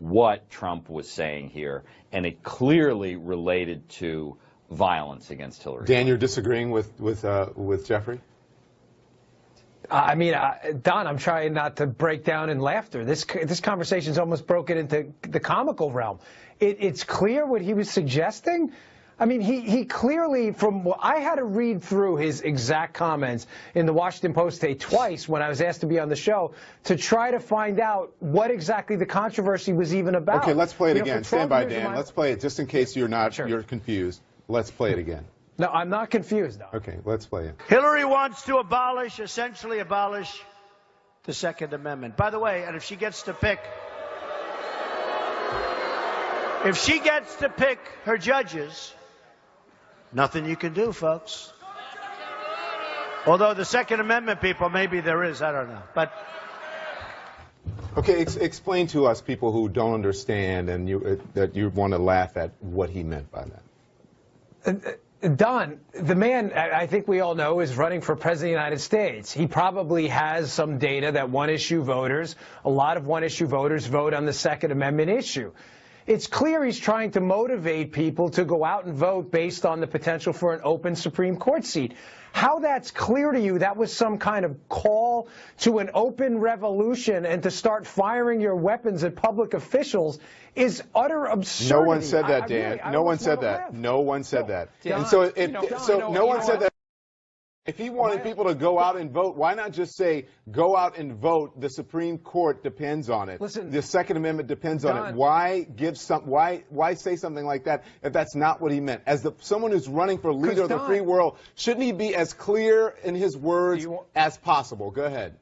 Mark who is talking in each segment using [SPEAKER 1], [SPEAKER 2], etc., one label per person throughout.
[SPEAKER 1] what Trump was saying here, and it clearly related to violence against Hillary.
[SPEAKER 2] Dan, you're disagreeing with Jeffrey?
[SPEAKER 3] I mean, Don, I'm trying not to break down in laughter. This conversation's almost broken into the comical realm. It's clear what he was suggesting. I mean, he clearly, from what I had to read through his exact comments in the Washington Post today twice when I was asked to be on the show to try to find out what exactly the controversy was even about.
[SPEAKER 2] Okay, let's play it again. Stand by, Dan. Let's play it just in case you're confused. Let's play it again.
[SPEAKER 3] No, I'm not confused, though.
[SPEAKER 2] Okay, let's play it.
[SPEAKER 4] Hillary wants to essentially abolish the Second Amendment. By the way, and if she gets to pick her judges, nothing you can do, folks. Although the Second Amendment people, maybe there is, I don't know. But
[SPEAKER 2] okay, explain to us, people who don't understand and that you want to laugh at what he meant by that.
[SPEAKER 3] Don, the man, I think we all know, is running for president of the United States. He probably has some data that a lot of one-issue voters vote on the Second Amendment issue. It's clear he's trying to motivate people to go out and vote based on the potential for an open Supreme Court seat. How that's clear to you, that was some kind of call to an open revolution and to start firing your weapons at public officials is utter absurdity.
[SPEAKER 2] No one said that, Dan. No one said that. No one said that. And so, no one said that. If he wanted people to go out and vote, why not just say, go out and vote, the Supreme Court depends on it.
[SPEAKER 3] Listen,
[SPEAKER 2] the Second Amendment depends on it. Why say something like that if that's not what he meant? As someone who's running for leader of the free world, shouldn't he be as clear in his words as possible? Go ahead.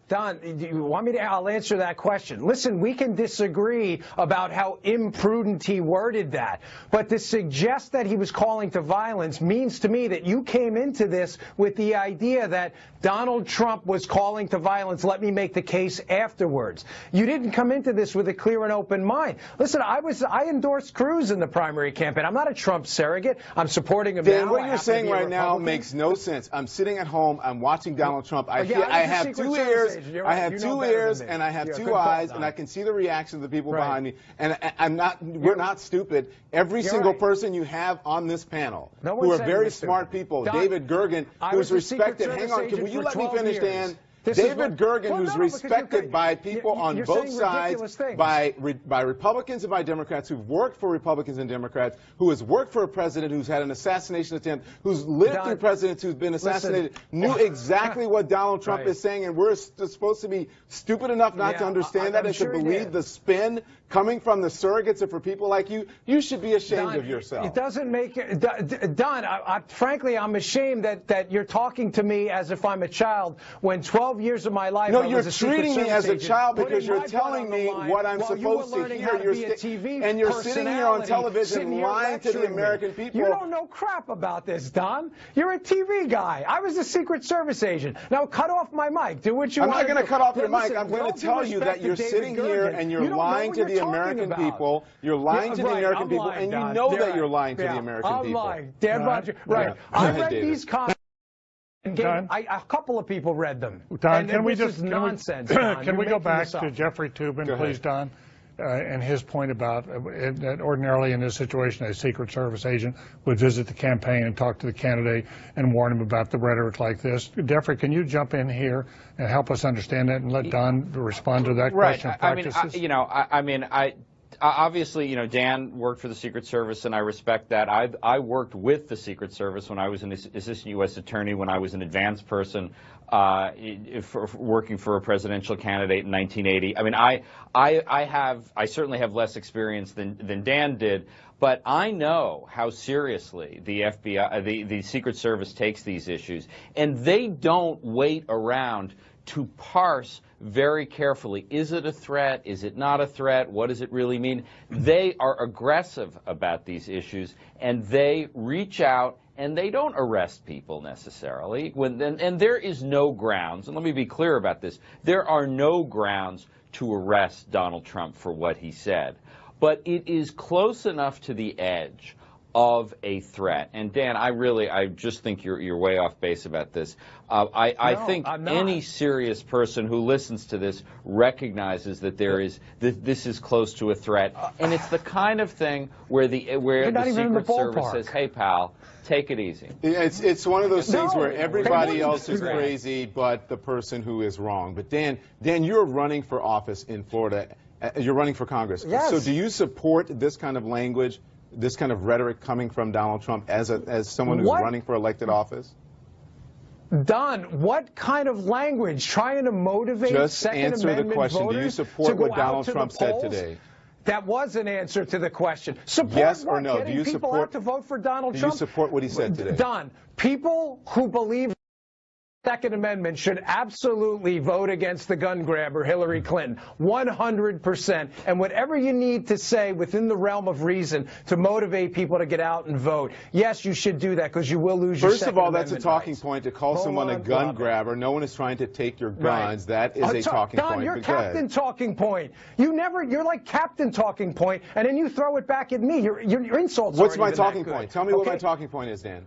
[SPEAKER 3] Don, do you want me to? I'll answer that question. Listen, we can disagree about how imprudent he worded that, but to suggest that he was calling to violence means to me that you came into this with the idea that Donald Trump was calling to violence. Let me make the case afterwards. You didn't come into this with a clear and open mind. Listen, I endorsed Cruz in the primary campaign. I'm not a Trump surrogate. I'm supporting him
[SPEAKER 2] Dan,
[SPEAKER 3] now.
[SPEAKER 2] what you're saying right now makes no sense. I'm sitting at home. I'm watching Donald Trump. I have 2 ears.
[SPEAKER 3] Right.
[SPEAKER 2] I have 2 ears and I have 2 eyes, and I can see the reaction of the people behind me. And we're not stupid. Every single person you have on this panel, who are very smart people, David Gergen, who's respected. Hang on, will you let me finish, Dan? David Gergen, who's respected by people on both sides, by Republicans and by Democrats, who've worked for Republicans and Democrats, who has worked for a president who's had an assassination attempt, who's lived through presidents who've been assassinated, knew exactly what Donald Trump is saying, and we're supposed to be stupid enough not to understand that and to believe the spin coming from the surrogates and for people like you. You should be ashamed of yourself.
[SPEAKER 3] It doesn't make it, Don, frankly, I'm ashamed that you're talking to me as if I'm a child when 12 years of my life
[SPEAKER 2] No, you're treating me as a child because you're telling me what I'm supposed to hear. And you're sitting here on television lying to the American people.
[SPEAKER 3] You don't know crap about this, Don. You're a TV guy. I was a Secret Service agent. Now cut off my mic. Do what you want.
[SPEAKER 2] I'm not going to cut off your mic. I'm going to tell you that you're sitting here and you're lying to the American people. You're lying to the American people, and you know that you're lying to the American people.
[SPEAKER 3] I'm lying. Dan Bongino. Right. I read these comments. A couple of people read them.
[SPEAKER 5] Don, can we go back
[SPEAKER 3] to
[SPEAKER 5] Jeffrey Toobin, please, Don, and his point about that ordinarily in this situation, a Secret Service agent would visit the campaign and talk to the candidate and warn him about the rhetoric like this. Jeffrey, can you jump in here and help us understand that and let Don respond to that question?
[SPEAKER 1] Obviously, Dan worked for the Secret Service, and I respect that. I worked with the Secret Service when I was an assistant U.S. attorney, when I was an advanced person working for a presidential candidate in 1980. I mean, I certainly have less experience than Dan did, but I know how seriously the FBI, the Secret Service takes these issues, and they don't wait around to parse very carefully. Is it a threat? Is it not a threat? What does it really mean? They are aggressive about these issues, and they reach out, and they don't arrest people necessarily. And there is no grounds, and let me be clear about this, there are no grounds to arrest Donald Trump for what he said. But it is close enough to the edge of a threat. And Dan, I just think you're way off base about this. I think any serious person who listens to this recognizes that this is close to a threat, and it's the kind of thing where the Secret Service says, "Hey, pal, take it easy."
[SPEAKER 2] It's one of those things where everybody else is crazy, but the person who is wrong. But Dan, you're running for office in Florida. You're running for Congress.
[SPEAKER 3] Yes.
[SPEAKER 2] So do you support this kind of language, this kind of rhetoric coming from Donald Trump as someone who's running for elected office?
[SPEAKER 3] Don, what kind of language? Trying to motivate Second Amendment voters
[SPEAKER 2] do you support what Donald Trump said today?
[SPEAKER 3] That was an answer to the question. Support
[SPEAKER 2] yes or no?
[SPEAKER 3] Do you people out to vote for Donald Trump?
[SPEAKER 2] Do you support what he said today?
[SPEAKER 3] Don, people who believe Second Amendment should absolutely vote against the gun grabber, Hillary Clinton, 100%. And whatever you need to say within the realm of reason to motivate people to get out and vote, yes, you should do that because you will lose your Second Amendment
[SPEAKER 2] First of all, that's a talking point to call someone a gun grabber. No one is trying to take your guns. Right. That is a talking point.
[SPEAKER 3] Don, you're Captain Talking Point. You're like Captain Talking Point, and then you throw it back at me. Your insults
[SPEAKER 2] What's my talking point? Tell me what my talking point is, Dan.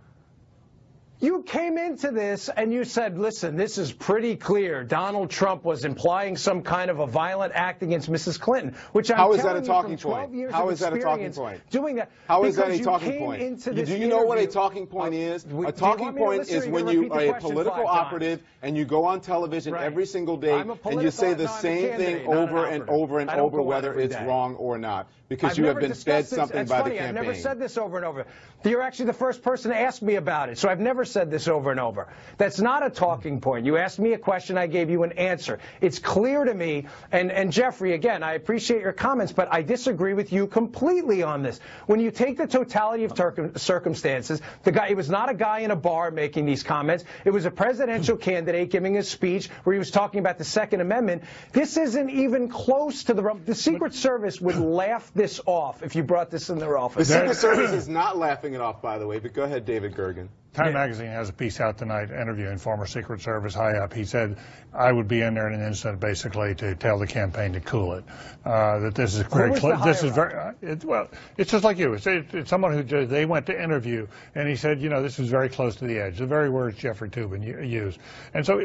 [SPEAKER 3] You came into this and you said, listen, this is pretty clear. Donald Trump was implying some kind of a violent act against Mrs. Clinton, which I'm telling you from 12 years of experience doing that.
[SPEAKER 2] How is that a talking point? Do you know what a talking point is? A talking point is when you are a political operative and you go on television every single day and you say the same thing over and over and over, whether it's wrong or not, because you have been fed something by the campaign.
[SPEAKER 3] I've never said this over and over. You're actually the first person to ask me about it, so I've never said this over and over. That's not a talking point. You asked me a question, I gave you an answer. It's clear to me, and Jeffrey, again, I appreciate your comments, but I disagree with you completely on this. When you take the totality of circumstances, he was not a guy in a bar making these comments. It was a presidential candidate giving a speech where he was talking about the Second Amendment. This isn't even close to the Secret Service would laugh this off if you brought this in their office.
[SPEAKER 2] The Secret Service is not laughing it off, by the way, but go ahead, David Gergen.
[SPEAKER 5] Time Magazine has a piece out tonight interviewing former Secret Service high up. He said, I would be in there in an instant, basically, to tell the campaign to cool it. That this is very close. This is very, well, it's just like you. It's someone who they went to interview, and he said, you know, this is very close to the edge. The very words Jeffrey Toobin used. And so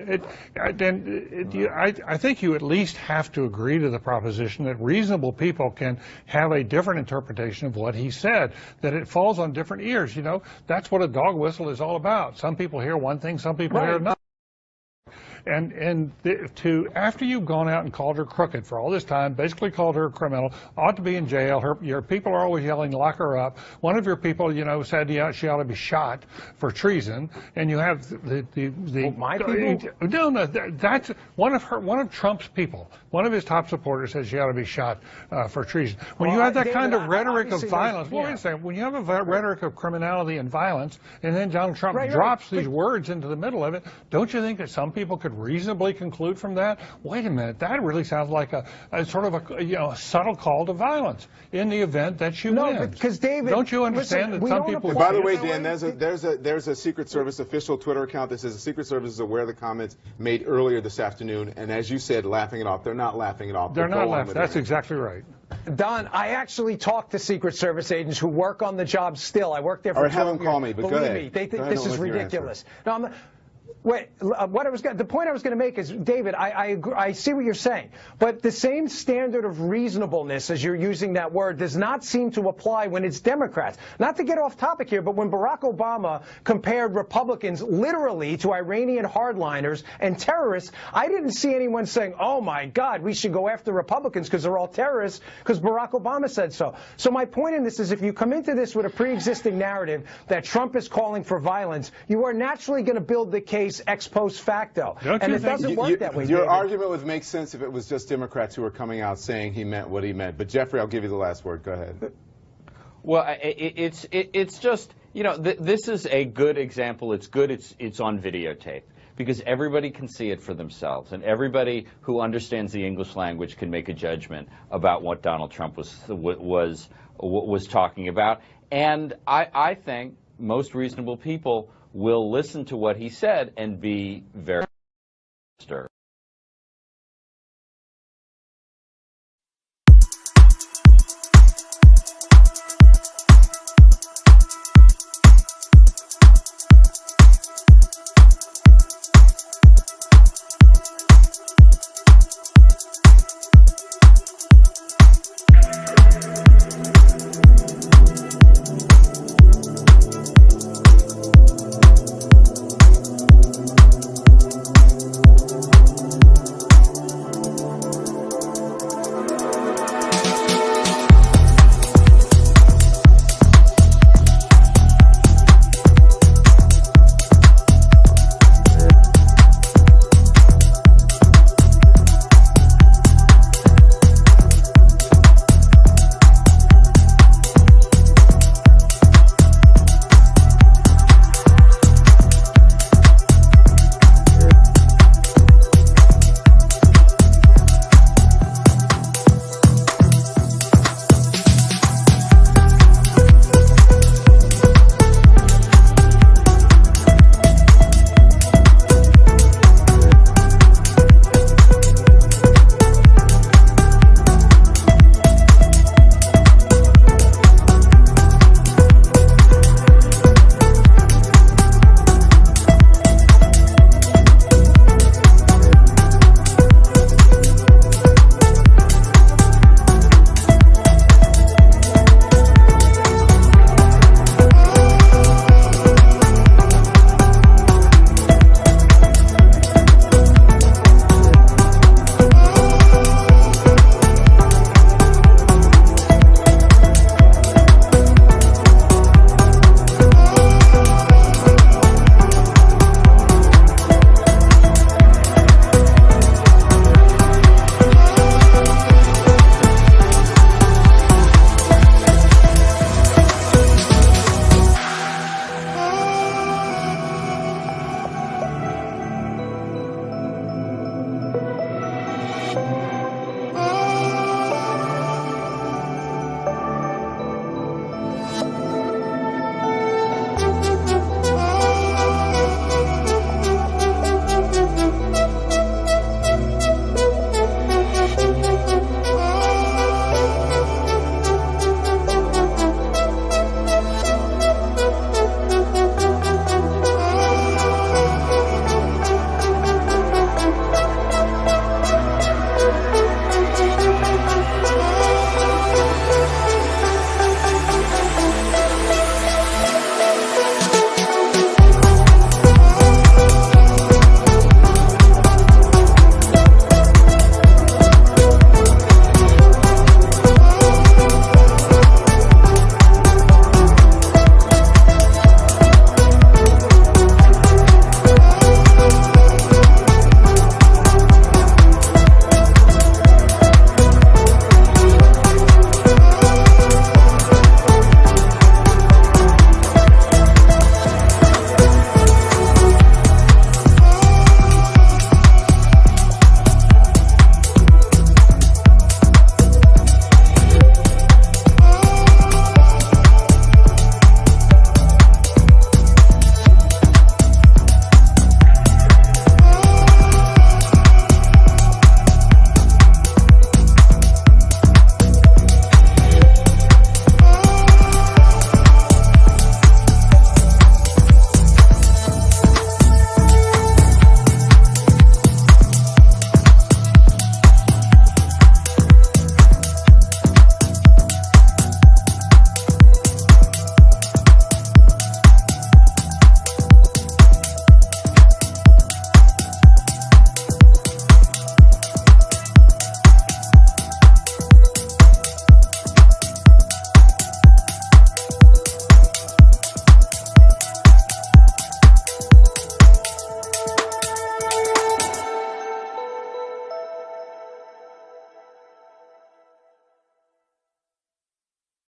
[SPEAKER 5] I think you at least have to agree to the proposition that reasonable people can have a different interpretation of what he said, that it falls on different ears. You know, that's what a dog whistle is all about. Some people hear one thing, some people hear another. And after you've gone out and called her crooked for all this time, basically called her a criminal, ought to be in jail. Your people are always yelling, lock her up. One of your people, you know, said she ought to be shot for treason. And you have
[SPEAKER 3] my people?
[SPEAKER 5] No, that's one of Trump's people. One of his top supporters says she ought to be shot for treason. When you have that kind of rhetoric of violence, wait a second. When you have a rhetoric of criminality and violence, and then Donald Trump drops these words into the middle of it, don't you think that some people could reasonably conclude from that, wait a minute, that really sounds like a sort of a subtle call to violence in the event that you win.
[SPEAKER 3] No, because David,
[SPEAKER 5] don't you understand that some people?
[SPEAKER 2] By the way, Dan, there's a Secret Service official Twitter account that says the Secret Service is aware of the comments made earlier this afternoon, and as you said, laughing it off. They're not laughing it off.
[SPEAKER 5] They're not laughing. That's exactly right.
[SPEAKER 3] Don, I actually talk to Secret Service agents who work on the job still. I work there for 12 years.
[SPEAKER 2] Or have them call me, but go ahead.
[SPEAKER 3] Believe me, they think this is ridiculous. No, wait, the point I was going to make is, David, I see what you're saying, but the same standard of reasonableness, as you're using that word, does not seem to apply when it's Democrats. Not to get off topic here, but when Barack Obama compared Republicans literally to Iranian hardliners and terrorists, I didn't see anyone saying, oh my God, we should go after Republicans because they're all terrorists, because Barack Obama said so. So my point in this is, if you come into this with a pre-existing narrative that Trump is calling for violence, you are naturally going to build the case ex post facto. And it doesn't work that way.
[SPEAKER 2] Your argument would make sense if it was just Democrats who were coming out saying he meant what he meant. But Jeffrey, I'll give you the last word. Go ahead.
[SPEAKER 1] Well, it's just, you know, this is a good example. It's good. It's on videotape, because everybody can see it for themselves, and everybody who understands the English language can make a judgment about what Donald Trump was talking about. And I think most reasonable people will listen to what he said and be very